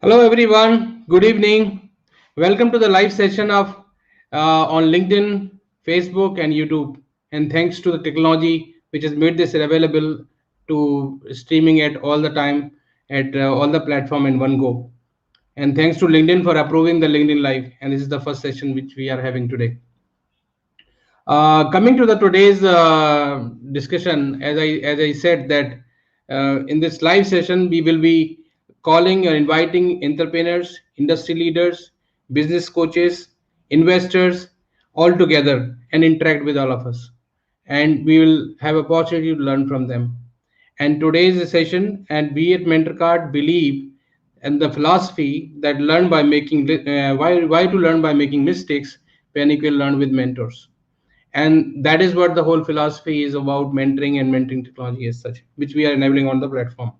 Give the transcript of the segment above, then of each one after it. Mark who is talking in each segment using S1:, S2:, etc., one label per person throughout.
S1: Hello everyone, good evening. Welcome to the live session of on LinkedIn, Facebook and YouTube. And thanks to the technology which has made this available to streaming it all the time at all the platform in one go. And thanks to LinkedIn for approving the LinkedIn Live. And this is the first session which we are having today. Coming to the today's discussion, as I said that in this live session we will be calling or inviting entrepreneurs, industry leaders, business coaches, investors all together and interact with all of us, and we will have opportunity to learn from them. And today's session, and we at MentorCard believe and the philosophy that learn by making why to learn by making mistakes when you can learn with mentors. And that is what the whole philosophy is about, mentoring and mentoring technology as such, which we are enabling on the platform.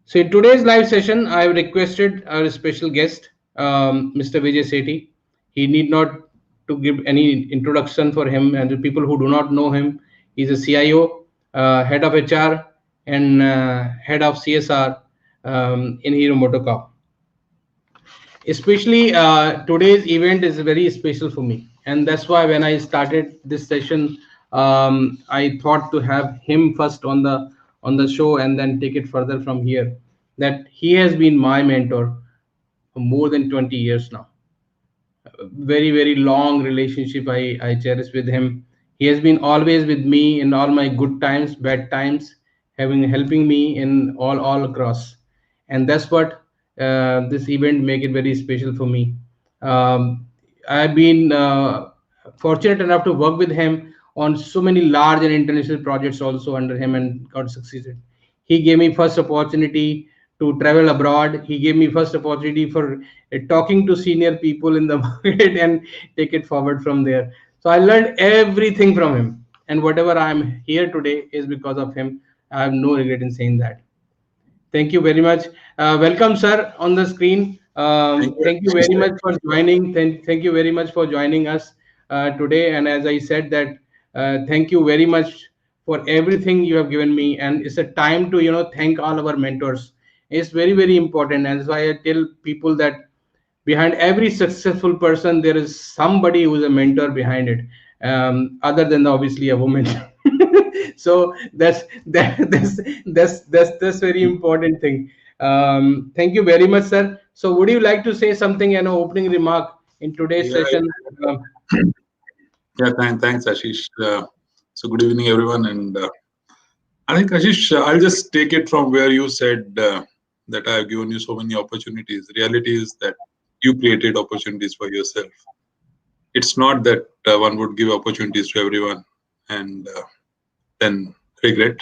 S1: So in today's live session, I have requested our special guest, Mr. Vijay Sethi. He need not to give any introduction for him, and the people who do not know him, he's a CIO, head of HR, and head of CSR in Hero MotoCorp. Especially today's event is very special for me, and that's why when I started this session, I thought to have him first on the show and then take it further from here. That he has been my mentor for more than 20 years now. Very long relationship I cherish with him. He has been always with me in all my good times, bad times, having helping me in all across. And that's what this event make it very special for me. um, I've been fortunate enough to work with him on so many large and international projects also under him and got succeeded. He gave me first opportunity to travel abroad. He gave me first opportunity for talking to senior people in the market and take it forward from there. So I learned everything from him, and whatever I'm here today is because of him. I have no regret in saying that. Thank you very much. Welcome, sir, on the screen.
S2: Thank you.
S1: Thank you very much for joining. Thank you very much for joining us today. And as I said that, thank you very much for everything you have given me. And it's a time to thank all our mentors. It's very important. And that's why I tell people that behind every successful person there is somebody who is a mentor behind it, other than obviously a woman. So that's very important thing. Thank you very much, sir. So would you like to say something, an opening remark in today's
S2: Yeah,
S1: session? um,
S2: thanks, Ashish. So, good evening, everyone. And I think, Ashish, I'll just take it from where you said that I've given you so many opportunities. The reality is that you created opportunities for yourself. It's not that one would give opportunities to everyone and then regret.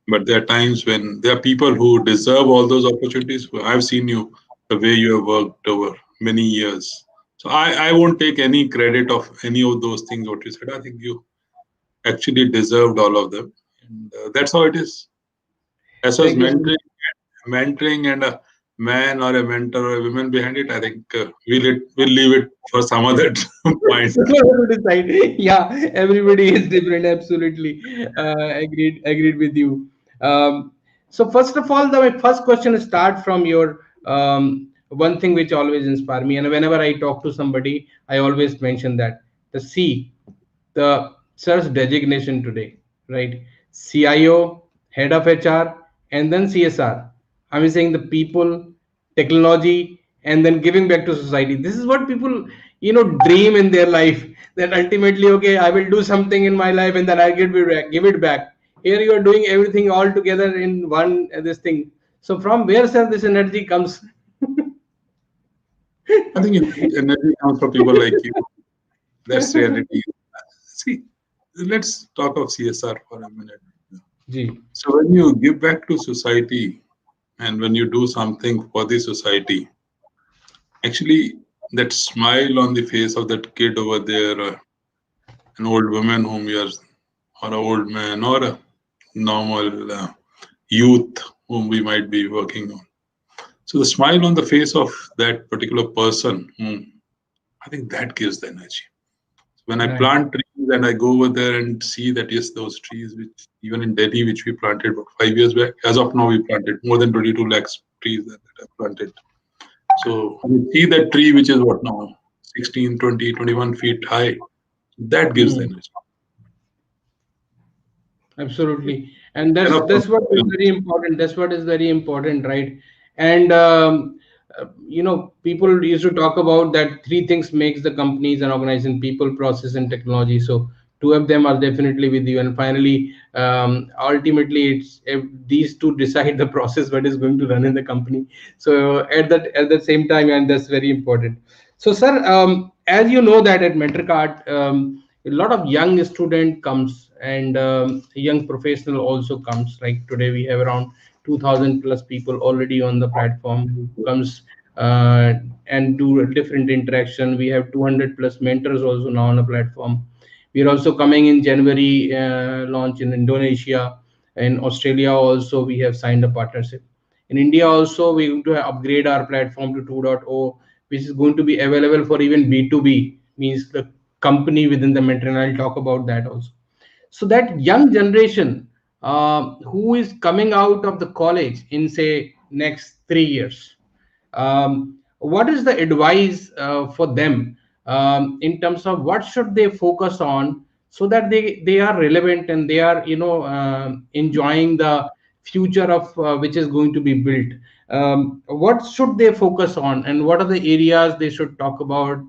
S2: But there are times when there are people who deserve all those opportunities. I've seen you, the way you have worked over many years. So I won't take any credit of any of those things what you said. I think you actually deserved all of them. And that's how it is. As far as
S1: Thank you so much.
S2: mentoring and a man or a mentor or a woman behind it, I think we'll leave it for some other point.
S1: To decide. Yeah, everybody is different. Absolutely, agreed with you. So first of all, the my first question start from your one thing which always inspire me, and whenever I talk to somebody, I always mention that the C, the sir's designation today, right? CIO, head of HR, and then CSR. I'm saying the people, technology, and then giving back to society. This is what people, dream in their life. That ultimately, okay, I will do something in my life, and then I give it back. Here you are doing everything all together in one this thing. So from where, sir, this energy comes?
S2: I think energy comes from people like you. That's reality. See, let's talk of CSR for a minute.
S1: Ji.
S2: So when you give back to society and when you do something for the society, actually that smile on the face of that kid over there, an old woman whom you are, or an old man, or a normal youth whom we might be working on. So the smile on the face of that particular person, I think that gives the energy. When I
S1: Right.
S2: plant trees and I go over there and see that yes, those trees, which even in Delhi, which we planted about 5 years back, as of now we planted more than 22 lakhs trees that are planted. So when you see that tree, which is what now, 16, 20, 21 feet high, that gives the
S1: Hmm.
S2: energy.
S1: Absolutely, and that's
S2: Enough of
S1: that's what is very important. That's what is very important, right? And people used to talk about that three things makes the companies and organization: people, process, and technology. So two of them are definitely with you, and finally, ultimately, it's these two decide the process what is going to run in the company. So at that same time, and that's very important. So, sir, as you know that at MentorCard, a lot of young student comes and young professional also comes. Like today, we have around 2,000 plus people already on the platform who comes uh, and do a different interaction. We have 200 plus mentors also now on the platform. We are also coming in January launch in Indonesia. In Australia also we have signed a partnership. In India also we're going to upgrade our platform to 2.0, which is going to be available for even B2B, means the company within the mentor, and I'll talk about that also. So that young generation who is coming out of the college in say next 3 years, what is the advice for them in terms of what should they focus on so that they are relevant and they are enjoying the future of which is going to be built. What should they focus on and what are the areas they should talk about,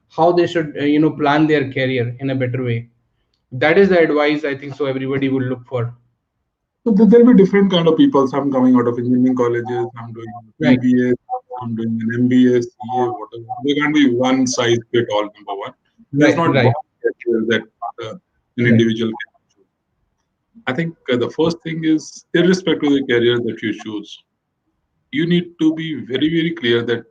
S1: how they should plan their career in a better way? That is the advice I think so everybody will look for.
S2: So there'll be different kind of people. Some coming out of engineering colleges, some doing
S1: Right,
S2: BBA, some doing an MBA, CA, whatever. There can't be one size fit all. Number one, there's
S1: right,
S2: not
S1: right,
S2: one career that an
S1: right.
S2: individual can choose. I think the first thing is, irrespective of the career that you choose, you need to be very, very clear that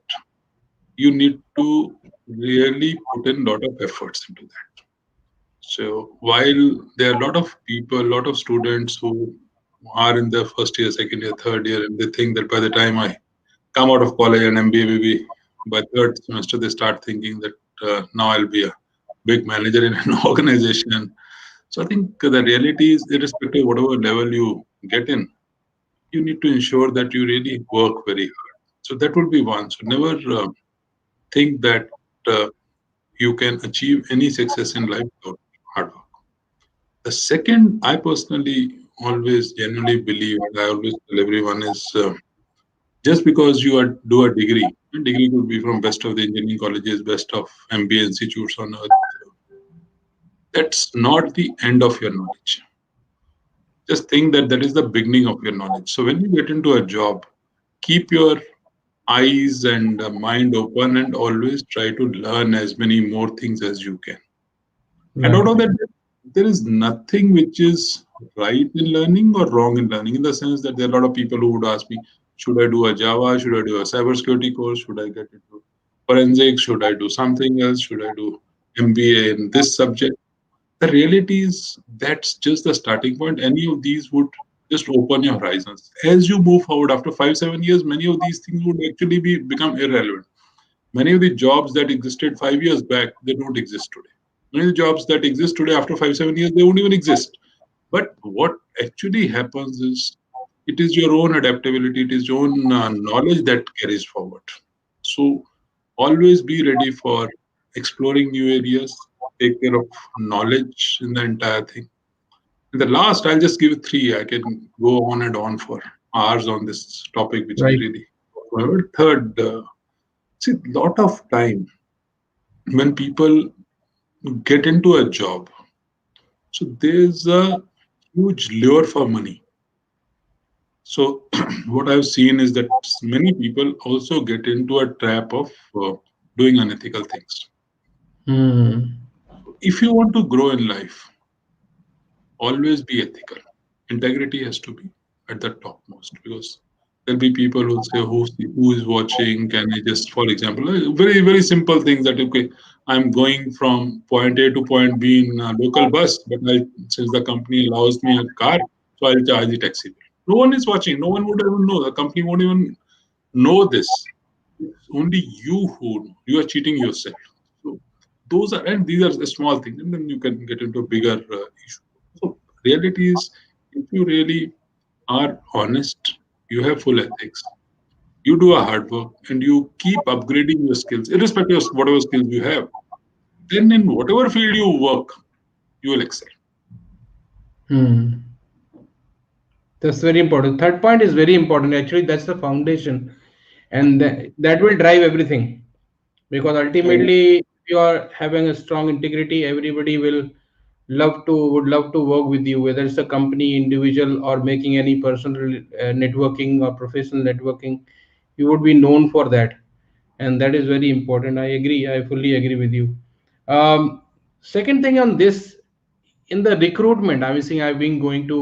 S2: you need to really put in a lot of efforts into that. So while there are a lot of people, a lot of students who are in their first year, second year, third year, and they think that by the time I come out of college and MBA, maybe by third semester, they start thinking that now I'll be a big manager in an organization. So I think the reality is, irrespective of whatever level you get in, you need to ensure that you really work very hard. So that would be one. So never think that uh, you can achieve any success in life without hard work. The second, I personally always genuinely believe, and I always tell everyone, is just because you are do a degree, a degree could be from best of the engineering colleges, best of MBA institutes on earth. That's not the end of your knowledge. Just think that that is the beginning of your knowledge. So when you get into a job, keep your eyes and mind open and always try to learn as many more things as you can. I don't
S1: Right,
S2: know that there is nothing which is right in learning or wrong in learning, in the sense that there are a lot of people who would ask me, should I do a Java? Should I do a cybersecurity course? Should I get into forensics? Should I do something else? Should I do MBA in this subject? The reality is that's just the starting point. Any of these would just open your horizons. As you move forward after 5, 7 years, many of these things would actually become irrelevant. Many of the jobs that existed 5 years back, they don't exist today. Many of the jobs that exist today after 5, 7 years, they won't even exist. But what actually happens is it is your own adaptability, it is your own knowledge that carries forward. So always be ready for exploring new areas, take care of knowledge in the entire thing. And the last, I'll just give three. I can go on and on for hours on this topic, which is
S1: right.
S2: really. Third, see, lot of time when people get into a job, so there's a huge lure for money. So what I've seen is that many people also get into a trap of doing unethical things.
S1: Hmm.
S2: If you want to grow in life, always be ethical. Integrity has to be at the topmost, because there'll be people who say, who is watching? Can I just, for example, very very simple things that, okay, I'm going from point A to point B in a local bus, but since the company allows me a car, so I'll charge the taxi bill. No one is watching. No one would even know. The company won't even know this. It's only you who know. You are cheating yourself. So those are, and these are the small things, and then you can get into a bigger issue. So reality is, if you really are honest, you have full ethics. you do a hard work, and you keep upgrading your skills, irrespective of whatever skills you have, then in whatever field you work, you will excel.
S1: Hmm. That's very important. Third point is very important. Actually, that's the foundation, and that will drive everything. Because
S2: Oh,
S1: ultimately, if you are having a strong integrity, everybody will would love to work with you, whether it's a company, individual, or making any personal networking or professional networking. You would be known for that, and that is very important. I agree. I fully agree with you. Second thing on this, in the recruitment, I'm saying I've been going to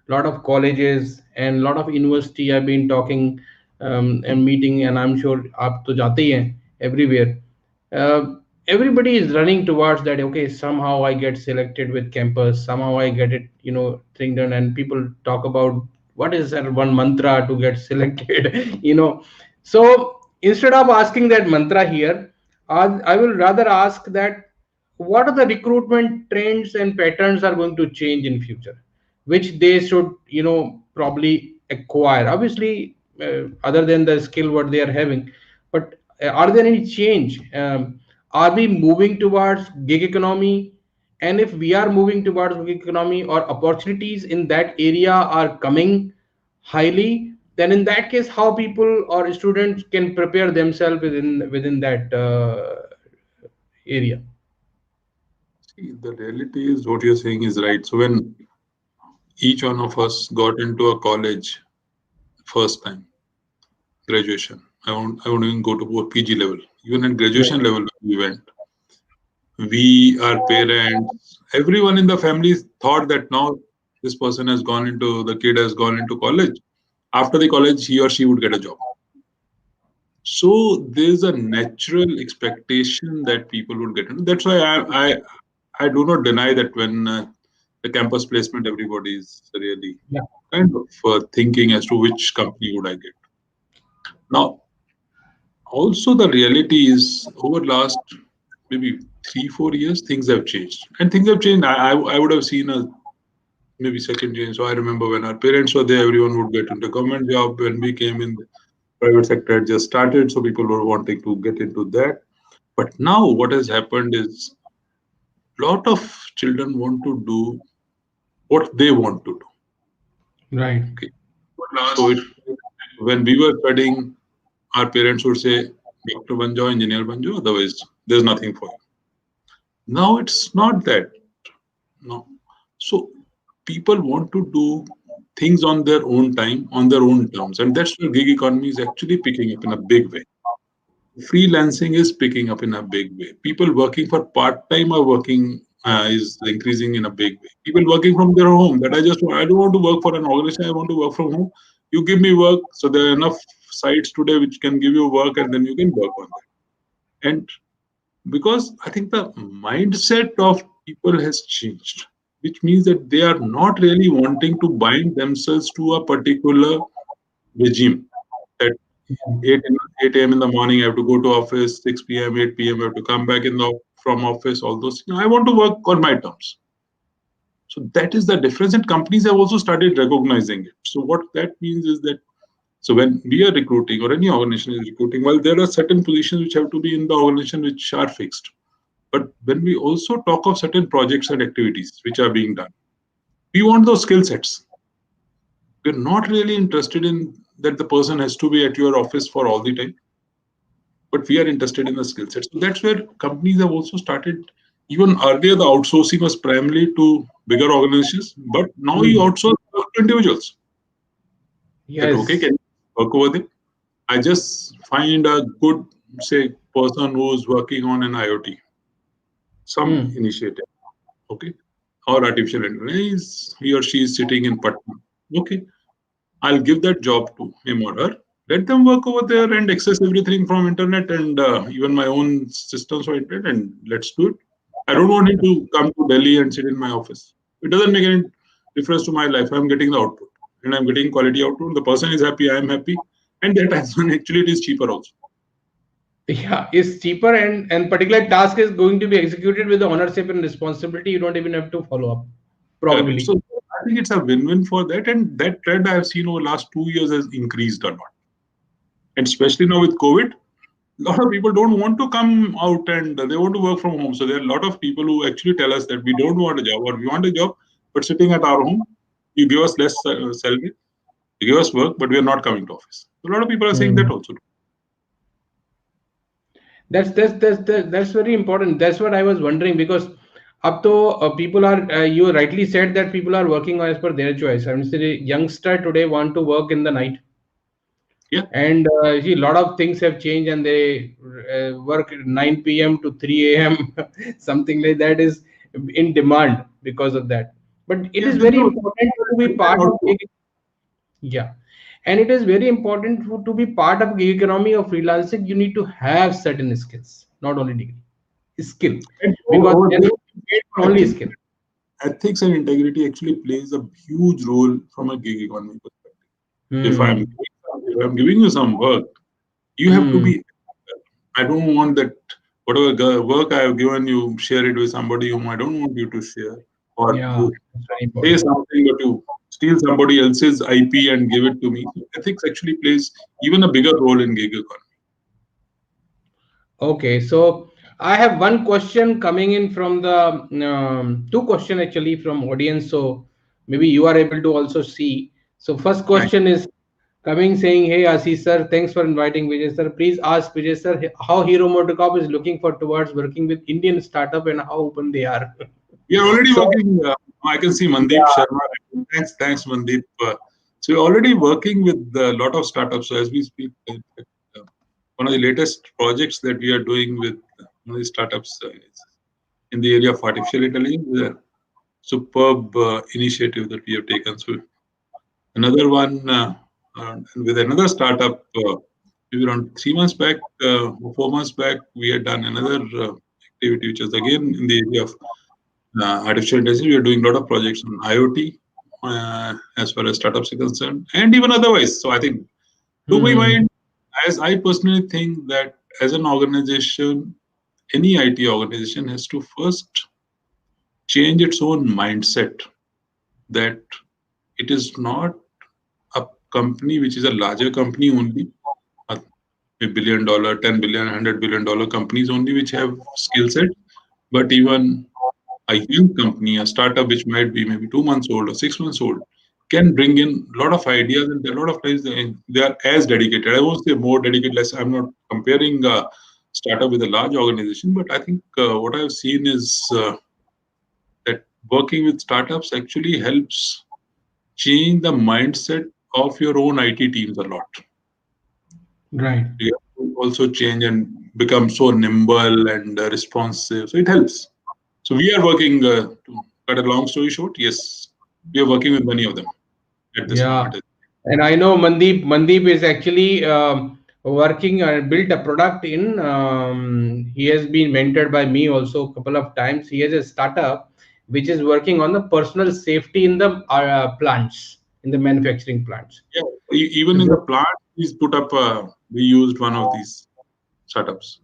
S1: a lot of colleges and a lot of university. I've been talking and meeting, and I'm sure आप तो जाते ही हैं everywhere. Uh, Everybody is running towards that. Okay, somehow I get selected with campus. Somehow I get it, thing done. And people talk about what is that one mantra to get selected, So instead of asking that mantra here, I will rather ask that what are the recruitment trends and patterns are going to change in future, which they should probably acquire, obviously, other than the skill what they are having. But are there any change? Are we moving towards gig economy? And if we are moving towards gig economy, or opportunities in that area are coming highly, then in that case, how people or students can prepare themselves within that area.
S2: see, the reality is what you're saying is right. So when each one of us got into a college first time, graduation, I won't even go to PG level. Even at
S1: Right.
S2: graduation level, we went. We, our parents, everyone in the family thought that now the kid has gone into college. After the college, he or she would get a job. So there's a natural expectation that people would get into. That's why I do not deny that when the campus placement, everybody is really
S1: Yeah.
S2: kind of thinking as to which company would I get. Now, also the reality is over last maybe 3 4 years, things have changed, and things have changed. I would have seen a maybe second change. So I remember when our parents were there, everyone would get into government job. When we came in, the private sector had just started, so people were wanting to get into that. But now what has happened is a lot of children want to do what they want to do.
S1: Right.
S2: Okay. So when we were studying, our parents would say, Doctor Banjo, engineer Banjo, otherwise there's nothing for you. Now it's not that. No. So people want to do things on their own time, on their own terms. And that's where gig economy is actually picking up in a big way. Freelancing is picking up in a big way. People working for part time are working is increasing in a big way. People working from their home. I don't want to work for an organization. I want to work from home. You give me work. So there are enough sites today which can give you work, and then you can work on that. And because I think the mindset of people has changed, which means that they are not really wanting to bind themselves to a particular regime. That 8 a.m. in the morning, I have to go to office, 6 p.m., 8 p.m., I have to come back from office, all those things. I want to work on my terms. So that is the difference, and companies have also started recognizing it. So what that means is that so when we are recruiting or any organization is recruiting, well, there are certain positions which have to be in the organization which are fixed. But when we also talk of certain projects and activities which are being done, we want those skill sets. We're not really interested in that the person has to be at your office for all the time, but we are interested in the skill sets. So that's where companies have also started. Even earlier, the outsourcing was primarily to bigger organizations, but now you
S1: Mm.
S2: outsource work to individuals. That okay,
S1: Yes.
S2: can you work over there? I just find a good, say, person who's working on an IoT, some
S1: Mm.
S2: initiative, okay, or artificial intelligence. He or she is sitting in Patna. Okay, I'll give that job to him or her. Let them work over there and access everything from internet and even my own systems for internet, and let's do it. I don't want him to come to Delhi and sit in my office. It doesn't make any difference to my life. I'm getting the output and I'm getting quality output. The person is happy, I am happy, and that actually it is cheaper also.
S1: Yeah, it's cheaper, and particular task is going to be executed with the ownership and responsibility. You don't even have to follow up,
S2: Correct. So
S1: probably.
S2: I think it's a win-win for that, and that trend I have seen over the last 2 years has increased a lot. And especially now with COVID, a lot of people don't want to come out and they want to work from home. So there are a lot of people who actually tell us that we don't want a job or we want a job, but sitting at our home, you give us less salary, you give us work, but we are not coming to office. So a lot of people are saying that
S1: Hmm.
S2: also.
S1: That's very important. That's what I was wondering, because up to people are you rightly said that people are working as per their choice. I mean, say youngster today want to work in the night,
S2: Yeah,
S1: and see, a lot of things have changed, and they work at 9 p.m. to 3 a.m. something like that is in demand because of that. But it
S2: yeah,
S1: is
S2: there's
S1: very
S2: no
S1: important to be part of
S2: also.
S1: gig. Yeah, and it is very important to be part of gig economy or freelancing. You need to have certain skills, not only degree, skill,
S2: And
S1: because
S2: over
S1: you're
S2: there,
S1: not paid for
S2: I
S1: only
S2: think
S1: skill.
S2: ethics and integrity actually plays a huge role from a gig economy perspective. If I'm
S1: Hmm.
S2: if I'm giving you some work, you have to
S1: Hmm.
S2: be. I don't want that whatever work I have given you, share it with somebody whom I don't want you to share, or
S1: Yeah,
S2: you
S1: that's very
S2: say
S1: important.
S2: something but you steal somebody else's IP and give it to me. So ethics actually plays even a bigger role in gig economy.
S1: Okay, so I have one question coming in from the two question actually from audience. So maybe you are able to also see. So first
S2: Nice.
S1: question is coming saying, "Hey Ashish sir, thanks for inviting Vijay sir. Please ask Vijay sir how Hero MotoCorp is looking for towards working with Indian startup and how open they are."
S2: We are already
S1: So
S2: working. I can see Mandeep
S1: yeah.
S2: Sharma. Thanks, Mandeep. So we're already working with a lot of startups. So as we speak, one of the latest projects that we are doing with one of the startups is in the area of artificial intelligence. Is a superb initiative that we have taken. So another one with another startup. Maybe around 3 months back, 4 months back, we had done another activity, which is again in the area of artificial intelligence. We are doing a lot of projects on IoT as far as startups are concerned, and even otherwise. So I think, to my
S1: Hmm.
S2: mind, as I personally think that as an organization, any IT organization has to first change its own mindset that it is not a company which is a larger company only, a $1 billion, 10 billion, $100 billion companies only which have skill set, but even a young company, a startup which might be maybe 2 months old or 6 months old, can bring in a lot of ideas, and a lot of times they are as dedicated. I won't say more dedicated, less. I'm not comparing a startup with a large organization, but I think what I've seen is that working with startups actually helps change the mindset of your own IT teams a lot.
S1: Right.
S2: You have to also change and become so nimble and responsive. So it helps. So we are working, to cut a long story short, yes, we are working with many of them at this
S1: Yeah,
S2: moment.
S1: and I know Mandeep is actually working and built a product in. He has been mentored by me also a couple of times. He has a startup which is working on the personal safety in the plants, in the manufacturing plants.
S2: Yeah,
S1: So
S2: even in the plant, he's put up, we used one of these startups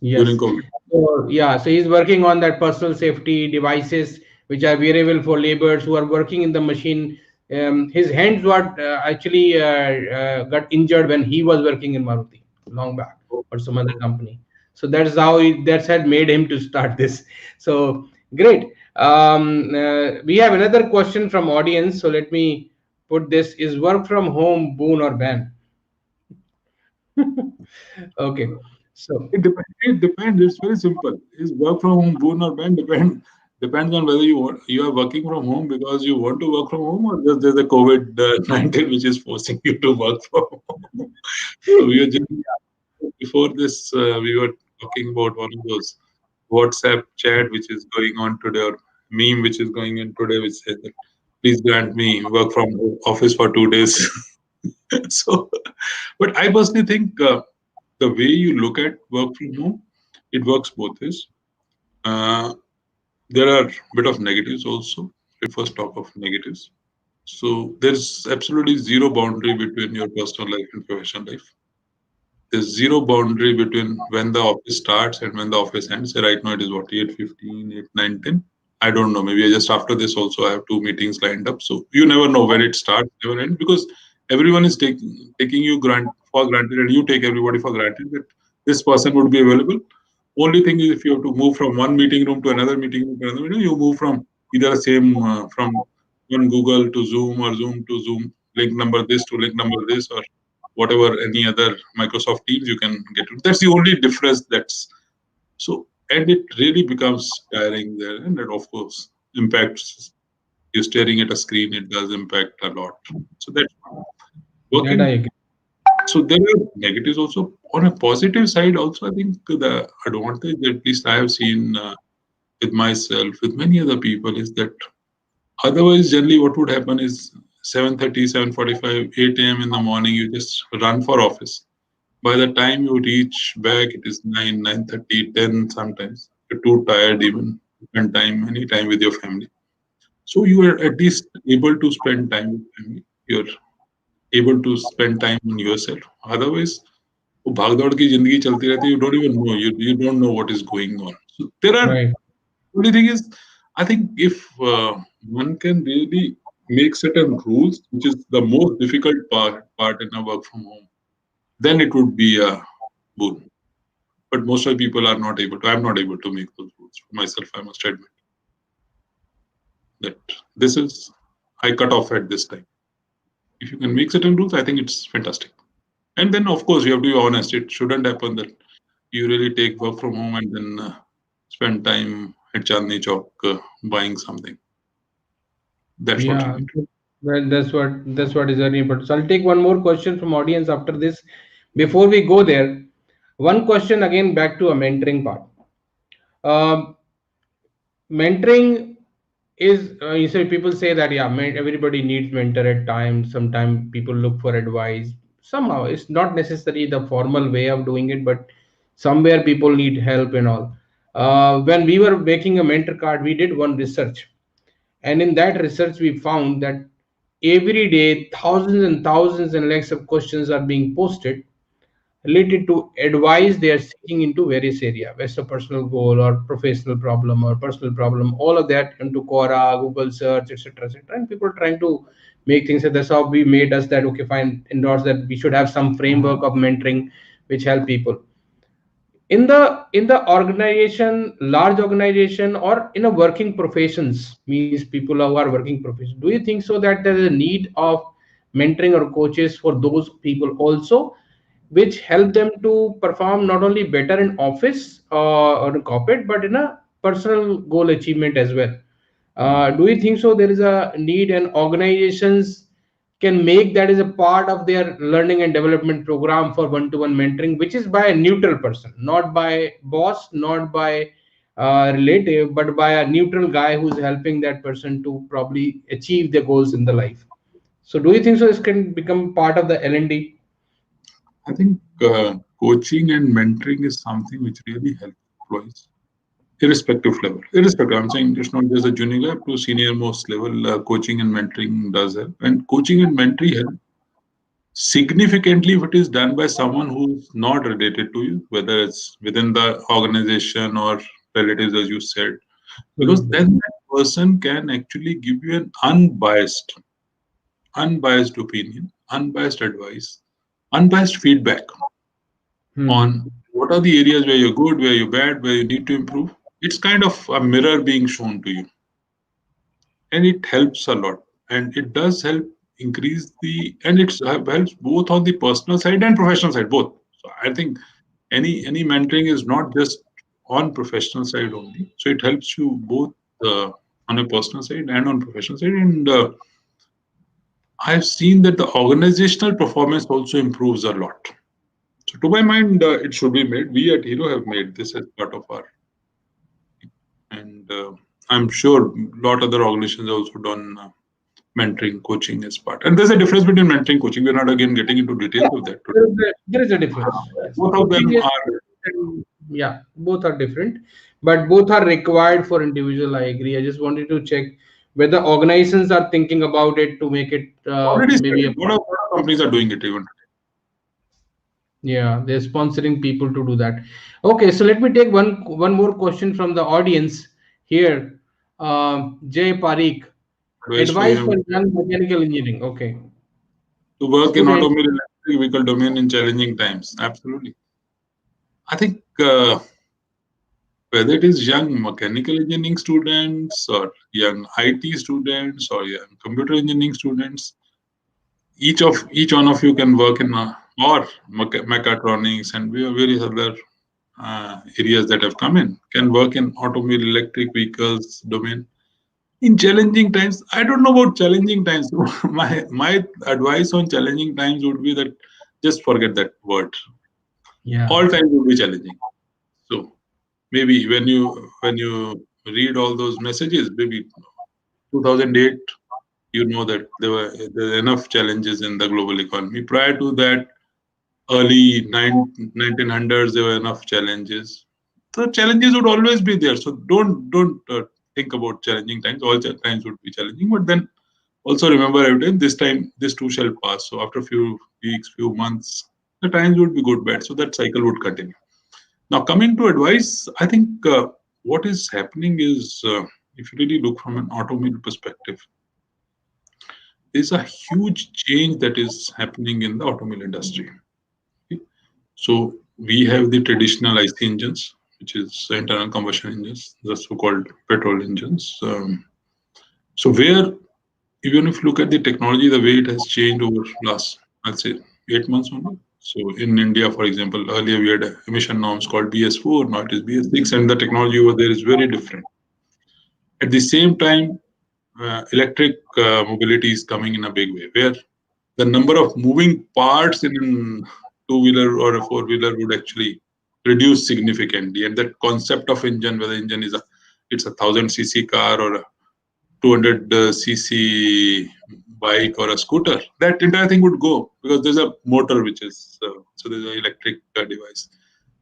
S2: during
S1: yes.
S2: COVID.
S1: So yeah, so he's working on that personal safety devices which are wearable for laborers who are working in the machine. His hands were actually got injured when he was working in Maruti long back or some other company. So that's how that's had made him to start this. So great. We have another question from audience. So let me put this: Is work from home boon or ban? Okay. So
S2: It depends. It's very simple. Is work from home boon or ban? Depends on whether you are working from home because you want to work from home, or just there's a COVID 19 which is forcing you to work from home. So we were just before this, we were talking about one of those WhatsApp chat which is going on today, or meme which is going in today, which says that please grant me work from office for 2 days. So, but I personally think the way you look at work from home, it works both ways. Uh, there are a bit of negatives also. Let me first talk of negatives. So there's absolutely zero boundary between your personal life and professional life. There's zero boundary between when the office starts and when the office ends. So right now it is what, 8:15, 8, 9, 10. I don't know. Maybe just after this also I have two meetings lined up. So you never know when it starts, never ends, because everyone is taking you grant for granted, and you take everybody for granted that this person would be available. Only thing is, if you have to move from one meeting room to another meeting room to another meeting, you move from either the same from one Google to Zoom or Zoom to Zoom, link number this to link number this, or whatever any other Microsoft Teams you can get. That's the only difference. That's so, and it really becomes tiring there, and that of course impacts. You're staring at a screen; it does impact a lot. So that's
S1: That I
S2: working.
S1: agree.
S2: So there are negatives also. On a positive side, also I think the advantage that at least I have seen with myself, with many other people, is that otherwise generally what would happen is 7:30, 7:45, 8 a.m. in the morning, you just run for office. By the time you reach back, it is 9, 9:30, 10 sometimes. You're too tired even to spend time, any time with your family. So you are at least able to spend time with family. You're able to spend time on yourself. Otherwise, वो भाग-दौड़ की जिंदगी चलती रहती है. You don't even know. You don't know what is going on. So there are
S1: Right.
S2: only thing is, I think if one can really make certain rules, which is the most difficult part in a work from home, then it would be a boon. But most of the people are not able to. I'm not able to make those rules for myself. I must admit that this is I cut off at this time. If you can make certain rules, I think it's fantastic. And then, of course, you have to be honest. It shouldn't happen that you really take work from home and then spend time at Chandni Chowk buying something. That's what you
S1: Yeah,
S2: need.
S1: well, that's what is very important. So I'll take one more question from audience after this. Before we go there, one question again back to a mentoring part. Um Mentoring is you say people say that yeah, everybody needs mentor at times. Sometimes people look for advice. Somehow it's not necessarily the formal way of doing it, but somewhere people need help and all. When we were making a mentor card, we did one research, and in that research we found that every day thousands and thousands and lakhs of questions are being posted related to advice they are seeking into various area, whether it's a personal goal or professional problem or personal problem, all of that into Quora, Google search, etc., etc. And people are trying to make things. So that's how we made us that okay, fine, endorse that we should have some framework of mentoring which help people in the organization, large organization, or in a working professions, means people who are working professions. Do you think so that there is a need of mentoring or coaches for those people also, which help them to perform not only better in office or in corporate, but in a personal goal achievement as well? Do you think so there is a need, and organizations can make that as a part of their learning and development program for one-to-one mentoring, which is by a neutral person, not by boss, not by relative, but by a neutral guy who's helping that person to probably achieve their goals in the life? So do you think so this can become part of the L&D?
S2: I think coaching and mentoring is something which really helps employees, irrespective of level. Irrespective, I'm saying it's not just a junior level to senior most level. Coaching and mentoring does help, and coaching and mentoring help significantly if it is done by someone who's not related to you, whether it's within the organization or relatives, as you said, because
S1: Hmm.
S2: then that person can actually give you an unbiased opinion, unbiased advice, unbiased feedback
S1: Hmm.
S2: on what are the areas where you're good, where you're bad, where you need to improve. It's kind of a mirror being shown to you, and it helps a lot. And it does help increase the, and it helps both on the personal side and professional side, both. So I think any mentoring is not just on professional side only. So it helps you both on a personal side and on professional side. And I've seen that the organizational performance also improves a lot. So to my mind, it should be made. We at Hero have made this as part of our, and I'm sure a lot other organizations have also done mentoring, coaching as part. And there's a difference between mentoring, coaching. We're not again getting into
S1: Yeah,
S2: details of that today.
S1: there is a difference. Yes,
S2: Both of
S1: coaching
S2: them
S1: is,
S2: are.
S1: and yeah, both are different, but both are required for individual. I agree. I just wanted to check whether organizations are thinking about it to make it
S2: Already
S1: maybe a
S2: started. A lot of companies are doing it even.
S1: yeah, they're sponsoring people to do that. Okay, so let me take one more question from the audience here. Jay Parikh,
S2: Advice for
S1: advice for
S2: him
S1: young mechanical engineering. Okay,
S2: to work in
S1: student.
S2: automobile. electric vehicle domain in challenging times? Absolutely. I think whether it is young mechanical engineering students or young IT students or young computer engineering students, each one of you can work in or mechatronics and various other areas that have come in can work in automobile electric vehicles domain in challenging times. I don't know about challenging times. My advice on challenging times would be that just forget that word.
S1: Yeah.
S2: All times will be challenging. So maybe when you read all those messages, maybe 2008, you know that there were enough challenges in the global economy. Prior to that, early 1900s, there were enough challenges. The challenges would always be there. So don't think about challenging times. All times would be challenging, but then also remember every time this time this too shall pass. So after a few weeks, few months, the times would be good, bad. So that cycle would continue. Now coming to advice, I think what is happening is if you really look from an automobile perspective, there's a huge change that is happening in the automobile industry. Okay? So we have the traditional IC engines, which is internal combustion engines, the so-called petrol engines. So where even if you look at the technology, the way it has changed over last, I'll say 8 months only. So in India, for example, earlier we had emission norms called BS4, now it is BS6, and the technology over there is very different. At the same time, electric mobility is coming in a big way, where the number of moving parts in two-wheeler or a four-wheeler would actually reduce significantly. And that concept of engine, whether engine is it's a 1000 cc car or a 200 cc bike or a scooter, that entire thing would go because there's a motor which is so there's an electric device.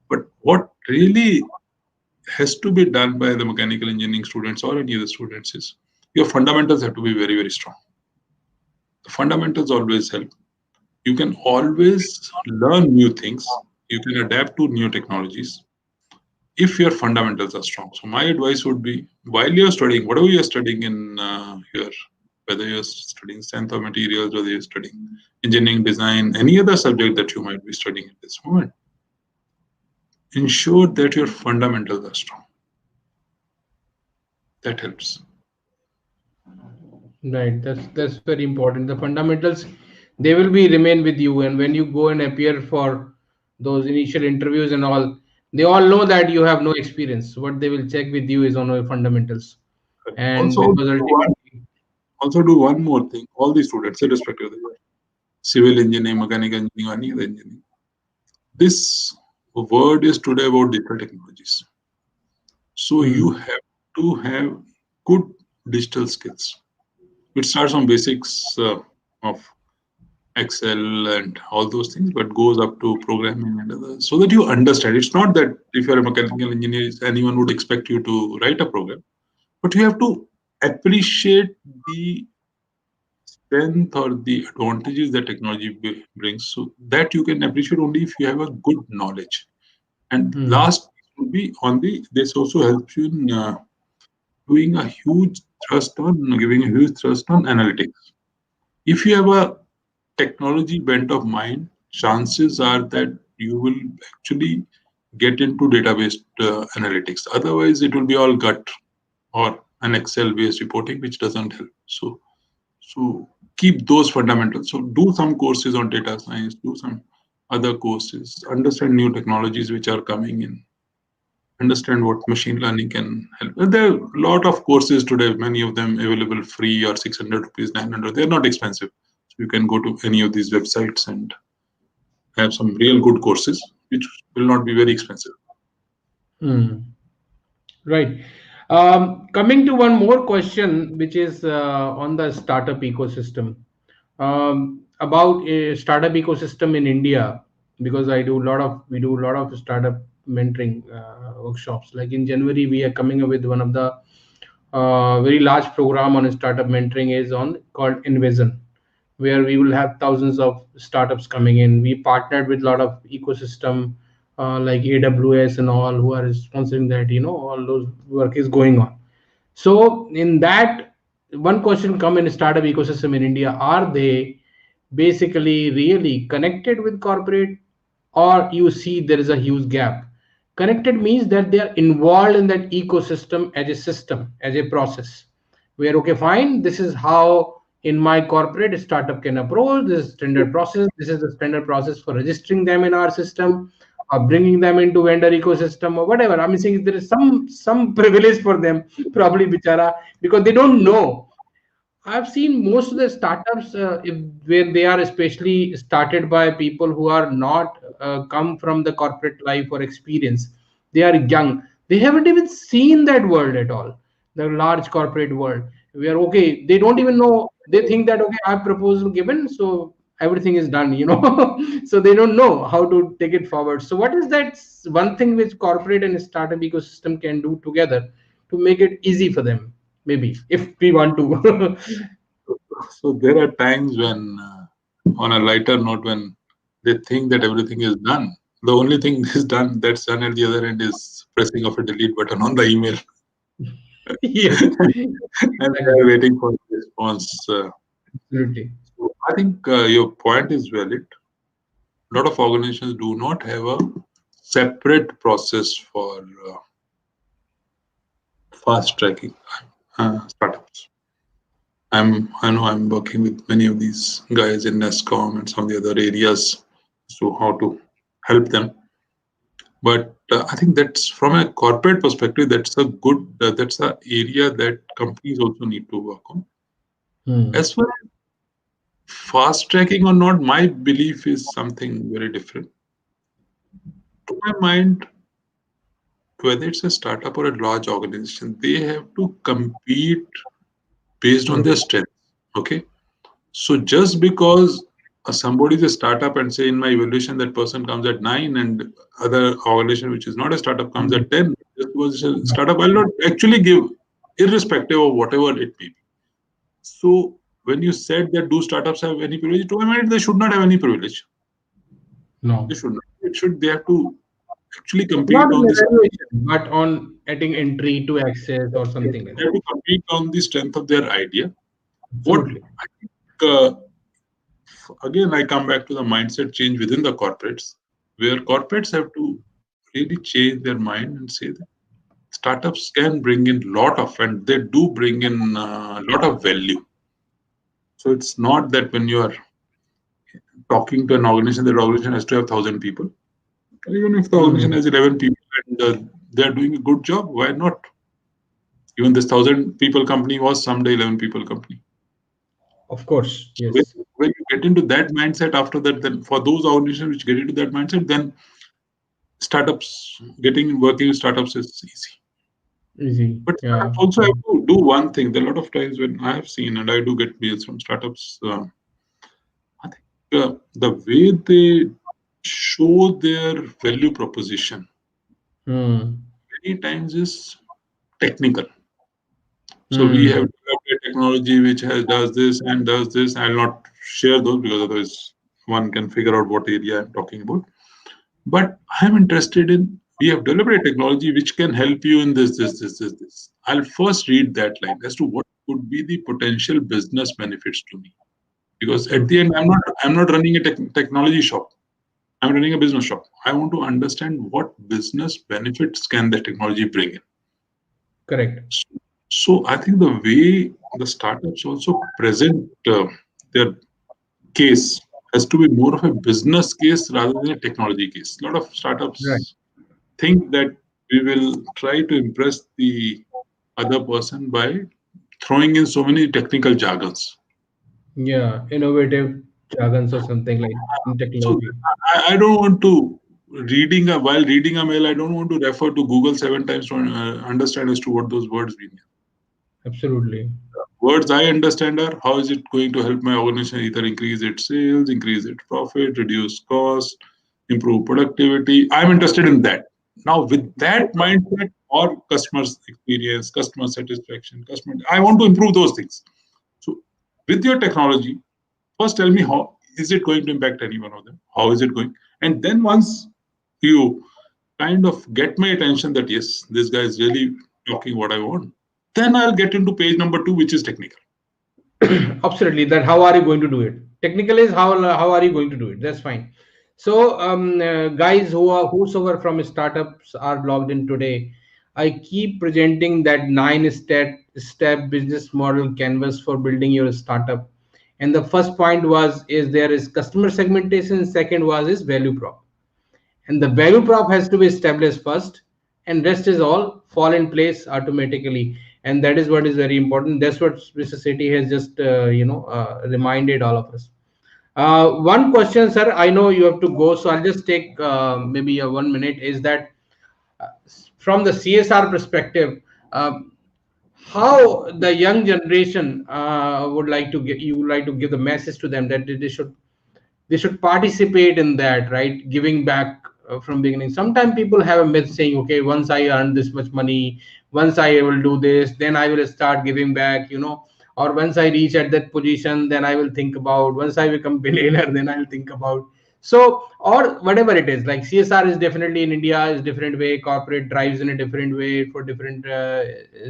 S2: But what really has to be done by the mechanical engineering students or any other students is your fundamentals have to be very, very strong. The fundamentals always help. You can always learn new things. You can adapt to new technologies if your fundamentals are strong. So my advice would be while you're studying, whatever you're studying in your, whether you're studying science or materials, whether you're studying engineering design, any other subject that you might be studying at this moment, ensure that your fundamentals are strong. That helps.
S1: Right. That's very important. The fundamentals, they will be remain with you, and when you go and appear for those initial interviews and all, they all know that you have no experience. What they will check with you is on your fundamentals, and
S2: Also,
S1: because ultimately,
S2: do one more thing. All the students, irrespective of the civil engineering, mechanical engineering, or any other engineering, this word is today about digital technologies. So you
S1: hmm,
S2: have to have good digital skills. It starts from basics of Excel and all those things, but goes up to programming and others, so that you understand. It's not that if you're a mechanical engineer, anyone would expect you to write a program, but you have to appreciate the strength or the advantages that technology brings, so that you can appreciate only if you have a good knowledge. And
S1: hmm,
S2: last would be on the this also helps you in doing a huge thrust on giving a huge thrust on analytics. If you have a technology bent of mind, chances are that you will actually get into database analytics. Otherwise, it will be all gut or an Excel based reporting, which doesn't help. So keep those fundamentals. So do some courses on data science, do some other courses, understand new technologies which are coming in, understand what machine learning can help. And there are a lot of courses today, many of them available free or 600 rupees, 900. They're not expensive. So you can go to any of these websites and have some real good courses, which will not be very expensive.
S1: hmm. Right. Coming to one more question, which is on the startup ecosystem. About a startup ecosystem in India, because we do a lot of startup mentoring workshops. Like in January, we are coming up with one of the very large program on startup mentoring is on called Envision, where we will have thousands of startups coming in. We partnered with a lot of ecosystem like AWS and all who are sponsoring that. All those work is going on. So in that, one question come in startup ecosystem in India: are they basically really connected with corporate, or you see there is a huge gap? Connected means that they are involved in that ecosystem as a system, as a process, where okay, fine, this is how in my corporate startup can approach this standard process. This is the standard process for registering them in our system, or bringing them into vendor ecosystem, or whatever. I'm saying there is some privilege for them, probably bichara, because they don't know. I've seen most of the startups, where they are especially started by people who are not come from the corporate life or experience. They are young. They haven't even seen that world at all, the large corporate world. Where okay, they don't even know. They think that okay, I have proposal given, so everything is done. So they don't know how to take it forward. So what is that one thing which corporate and startup ecosystem can do together to make it easy for them? Maybe if we want to.
S2: So there are times when, on a lighter note, when they think that everything is done, the only thing is done that's done at the other end is pressing of a delete button on the email,
S1: Yes,
S2: and they're
S1: exactly.
S2: waiting for the response.
S1: Absolutely.
S2: So I think your point is valid. A lot of organizations do not have a separate process for fast tracking startups. I know I'm working with many of these guys in NESCOM and some of the other areas, so how to help them. But I think that's from a corporate perspective, that's a good, that's an area that companies also need to work on.
S1: Hmm.
S2: As far as fast tracking or not, my belief is something very different. To my mind, whether it's a startup or a large organization, they have to compete based on their
S1: True.
S2: strengths. Okay. So just because somebody is a startup and say in my evaluation that person comes at 9 and other organization which is not a startup comes
S1: Hmm.
S2: at 10, just because it's a startup, I'll not actually give, irrespective of whatever it may be. So when you said that do startups have any privilege, to my mind, they should not have any privilege. They
S1: No,
S2: should not. It should, they have to actually
S1: not
S2: compete
S1: in
S2: on this.
S1: evaluation, but on adding entry to access or something like
S2: They
S1: that.
S2: have to compete on the strength of their idea. What
S1: Absolutely.
S2: I think, uh, again, I come back to the mindset change within the corporates, where corporates have to really change their mind and say that startups can bring in lot of, and they do bring in a lot of value. So it's not that when you are talking to an organization, that organization has to have 1,000 people. Even if the organization
S1: Hmm.
S2: has 11 people and they are doing a good job, why not? Even this 1,000 people company was someday 11 people company.
S1: Of course,
S2: So
S1: yes.
S2: when you get into that mindset after that, then for those organizations which get into that mindset, then startups, getting working with startups is easy.
S1: Easy.
S2: But
S1: Yeah.
S2: startups also have to do one thing. There are a lot of times when I have seen, and I do get mails from startups, I think the way they show their value proposition
S1: Hmm.
S2: many times is technical. So we have
S1: Hmm.
S2: developed a technology which has does this and does this. I'll not share those because otherwise one can figure out what area I'm talking about. But I'm interested in, we have developed a technology which can help you in this. I'll first read that line as to what could be the potential business benefits to me. Because at the
S1: Absolutely.
S2: end, I'm not running a technology shop. I'm running a business shop. I want to understand what business benefits can the technology bring in.
S1: Correct.
S2: So I think the way the startups also present their case has to be more of a business case rather than a technology case. A lot of
S1: Right.
S2: startups think that we will try to impress the other person by throwing in so many technical jargons.
S1: Yeah. Innovative jargons or something like in
S2: So
S1: technology.
S2: I don't want to while reading a mail, I don't want to refer to Google 7 times to understand as to what those words mean.
S1: Absolutely.
S2: Words I understand are how is it going to help my organization either increase its sales, increase its profit, reduce cost, improve productivity. I'm interested in that. Now, with that mindset or customer experience, customer satisfaction, I want to improve those things. So, with your technology, first tell me how is it going to impact any one of them? How is it going? And then once you kind of get my attention that yes, this guy is really talking what I want, then I'll get into page number 2, which is technical.
S1: Absolutely. That how are you going to do it? Technical is how are you going to do it? That's fine. So guys who are whosoever from startups are logged in today, I keep presenting that nine step business model canvas for building your startup. And the first point was is there is customer segmentation, second was is value prop, and the value prop has to be established first, and rest is all fall in place automatically. And that is what is very important. That's what Mr. Sethi has just reminded all of us. One question, sir, I know you have to go, so I'll just take maybe a 1 minute. Is that uh, from the CSR perspective, how the young generation would like to get you would like to give the message to them that they should participate in that, right? Giving back from beginning. Sometimes people have a myth saying, okay, once I earn this much money, once I will do this, then I will start giving back, or once I reach at that position, then I will think about, once I become billionaire, then I'll think about. So, or whatever it is, like CSR is definitely in India is different way, corporate drives in a different way for different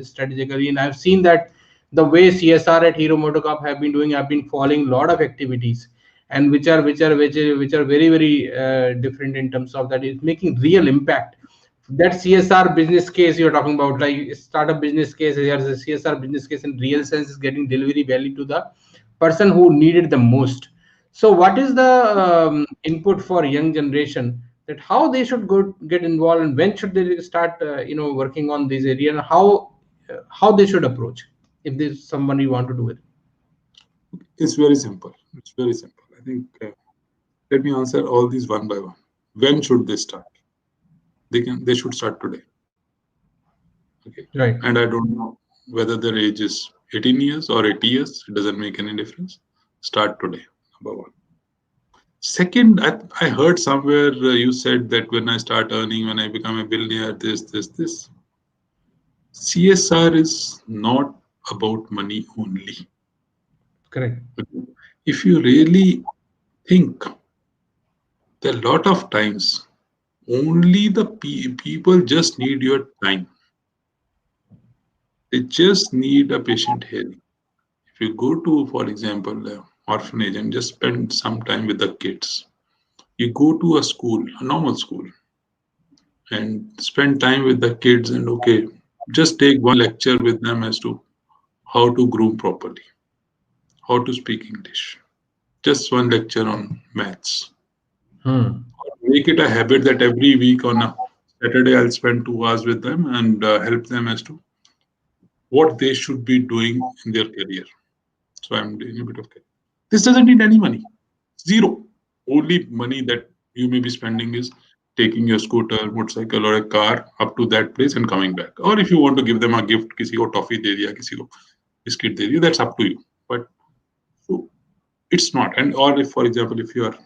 S1: strategically. And I've seen that the way CSR at Hero MotoCorp have been doing, I've been following a lot of activities, and which are very very different in terms of that is making real impact. That CSR business case you're talking about, like startup business case, there's a CSR business case in real sense is getting delivery value to the person who needed the most. So what is the input for young generation, that how they should go get involved, and when should they start working on this area, and how they should approach if there's someone you want to do it.
S2: It's very simple. It's very simple. I think let me answer all these one by one. When should they start? They should start today. Okay.
S1: Right.
S2: And I don't know whether their age is 18 years or 80 years. It doesn't make any difference. Start today. Number one. Second, I heard somewhere you said that when I start earning, when I become a billionaire, this. CSR is not about money only.
S1: Correct.
S2: If you really think, there are a lot of times only the people just need your time. They just need a patient hearing. If you go to, for example, orphanage and just spend some time with the kids, you go to a school, a normal school, and spend time with the kids, and okay, just take one lecture with them as to how to groom properly, how to speak English, just one lecture on maths. Make it a habit that every week on a Saturday I'll spend 2 hours with them and help them as to what they should be doing in their career. So I'm doing a bit of career. This doesn't need any money. Zero. Only money that you may be spending is taking your scooter, motorcycle or a car up to that place and coming back. Or if you want to give them a gift, किसी को toffee दे दिया, किसी को biscuit दे दिया, that's up to you. But so it's not. And or if, for example, if you are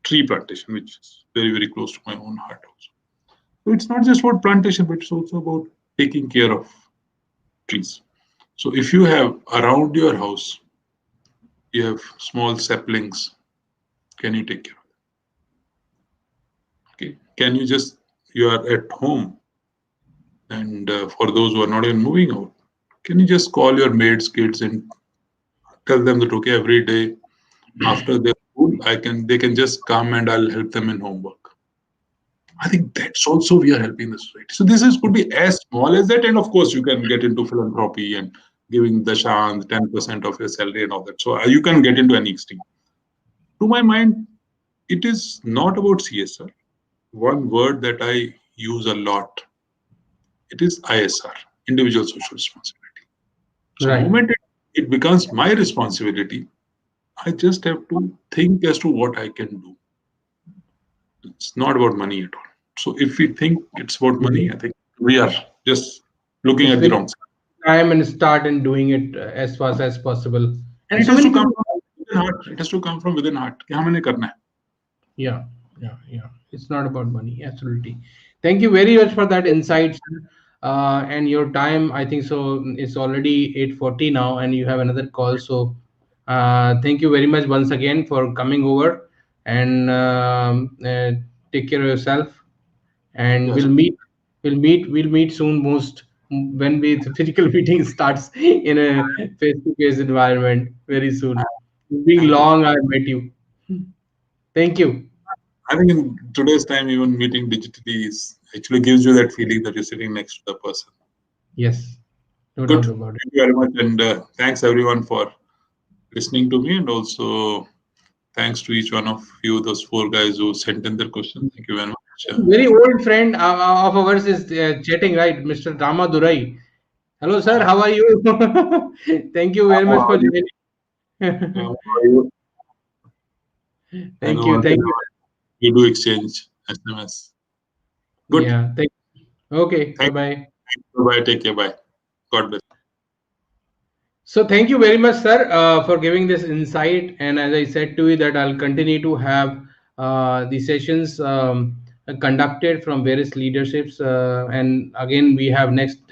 S2: tree plantation, which is very, very close to my own heart also. So it's not just about plantation, but it's also about taking care of trees. So if you have around your house, you have small saplings, can you take care of them? Okay. Can you just, you are at home, and for those who are not even moving out, can you just call your maids, kids, and tell them that okay, every day after their school, they can just come and I'll help them in homework. I think that's also we are helping the society. So this could be as small as that, and of course you can get into philanthropy and giving the shan 10% of your salary and all that. So you can get into any extreme. To my mind, it is not about CSR. One word that I use a lot, it is ISR, individual social responsibility. So the moment it becomes my responsibility, I just have to think as to what I can do. It's not about money at all. So if we think it's about money, I think we are just looking at the wrong side.
S1: Time and start and doing it as fast as possible.
S2: And it has to come from within heart. It has to come from within heart. क्या हमें करना है?
S1: Yeah. It's not about money. Absolutely. Thank you very much for that insight, and your time. I think so. It's already 8:40 now, and you have another call. So, thank you very much once again for coming over, and take care of yourself. And
S2: Yes.
S1: we'll meet soon. Most when the physical meeting starts in a face-to-face environment very soon. It's been
S2: Thank you.
S1: long I met you. Thank you.
S2: I think in today's time, even meeting digitally is actually gives you that feeling that you're sitting next to the person.
S1: Yes, no
S2: Good.
S1: doubt about it.
S2: Thank you very much, and thanks everyone for listening to me, and also thanks to each one of you, those four guys who sent in their questions. Thank you very much.
S1: Very old friend of ours is chatting, right? Mr. Rama Durai. Hello, sir. How are you? Thank you very much
S2: How
S1: for
S2: are you?
S1: joining.
S2: How are you? I
S1: Thank
S2: know
S1: you.
S2: once in
S1: Thank
S2: a
S1: you.
S2: while we do exchange SMS. Good.
S1: Yeah. Thank. Okay. Bye
S2: Thank
S1: bye.
S2: you. Bye. Take care. Bye. God bless.
S1: So thank you very much, sir, for giving this insight. And as I said to you, that I'll continue to have the sessions conducted from various leaderships. And again, we have next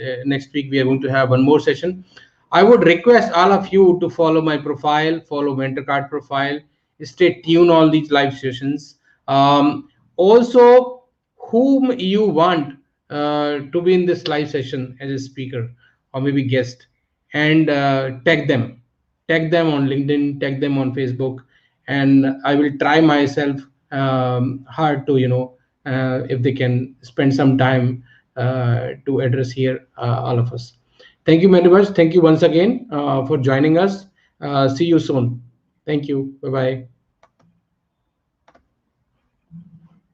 S1: week we are going to have one more session. I would request all of you to follow my profile, follow MentorCard profile, stay tuned on these live sessions. Also, whom you want to be in this live session as a speaker or maybe guest, and tag them on LinkedIn, tag them on Facebook, and I will try myself hard to if they can spend some time to address here all of us. Thank you very much. Thank you once again for joining us. See you soon. Thank you. Bye bye.